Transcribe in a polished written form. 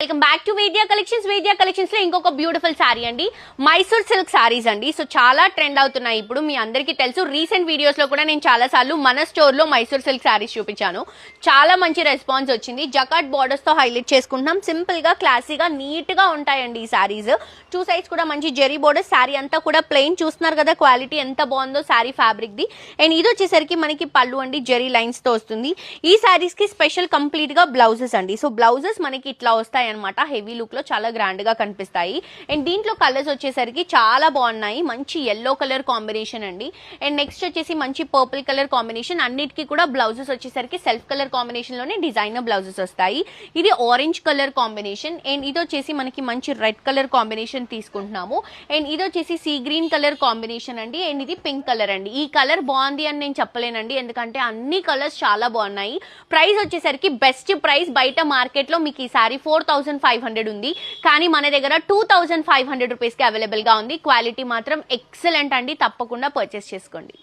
Welcome back to వేద్యా collections లో ఇంకొక beautiful sorry అండి. మైసూర్ సిల్క్ సారీస్ అండి. సో చాలా ట్రెండ్ అవుతున్నాయి ఇప్పుడు, మీ అందరికీ తెలుసు. రీసెంట్ వీడియోస్ లో కూడా నేను చాలా సార్లు మన స్టోర్ లో మైసూర్ సిల్క్ సారీస్ చూపించాను. చాలా మంచి రెస్పాన్స్ వచ్చింది. జకాట్ బార్డర్స్ తో హైలైట్ చేసుకుంటున్నాం. సింపుల్ గా, క్లాసీగా, నీట్ గా ఉంటాయండి ఈ సారీస్. 2 సైడ్స్ కూడా మంచి జెరీ బోర్డర్. సారీ అంతా కూడా ప్లెయిన్. చూస్తున్నారు కదా క్వాలిటీ ఎంత బాగుందో సారీ ఫ్యాబ్రిక్ ది. అండ్ ఇది వచ్చేసరికి మనకి పళ్ళు అండి, జెరీ లైన్స్ తో వస్తుంది. ఈ సారీస్ కి స్పెషల్ కంప్లీట్ గా బ్లౌజెస్ అండి. సో బ్లౌజెస్ మనకి ఇట్లా వస్తాయి అనమాట. హెవీ లుక్ లో చాలా గ్రాండ్ గా కనిపిస్తాయి. అండ్ దీంట్లో కలర్స్ వచ్చేసరికి చాలా బాగున్నాయి. మంచి ఎల్లో కలర్ కాంబినేషన్ అండి. అండ్ నెక్స్ట్ వచ్చేసి మంచి పర్పుల్ కలర్ కాంబినేషన్. అన్నిటికీ కూడా బ్లౌజెస్ వచ్చేసరికి సెల్ఫ్ కలర్ కాంబినేషన్ లోనే డిజైనర్ బ్లౌజెస్ వస్తాయి. ఇది ఆరెంజ్ కలర్ కాంబినేషన్. అండ్ ఇది వచ్చేసి మనకి మంచి రెడ్ కలర్ కాంబినేషన్ తీసుకుంటున్నాము. అండ్ ఇది వచ్చేసి సీ గ్రీన్ కలర్ కాంబినేషన్ అండి. అండ్ ఇది పింక్ కలర్ అండి. ఈ కలర్ బాగుంది అని నేను చెప్పలేనండి, ఎందుకంటే అన్ని కలర్స్ చాలా బాగున్నాయి. ప్రైస్ వచ్చేసరికి బెస్ట్ ప్రైస్. బయట మార్కెట్ లో మీకు ఈ సారీ 4500 ఉంది, కానీ మన దగ్గర 2500 రూపీస్ కి అవైలబుల్ గా ఉంది. క్వాలిటీ మాత్రం ఎక్సలెంట్ అండి. తప్పకుండా పర్చేస్ చేసుకోండి.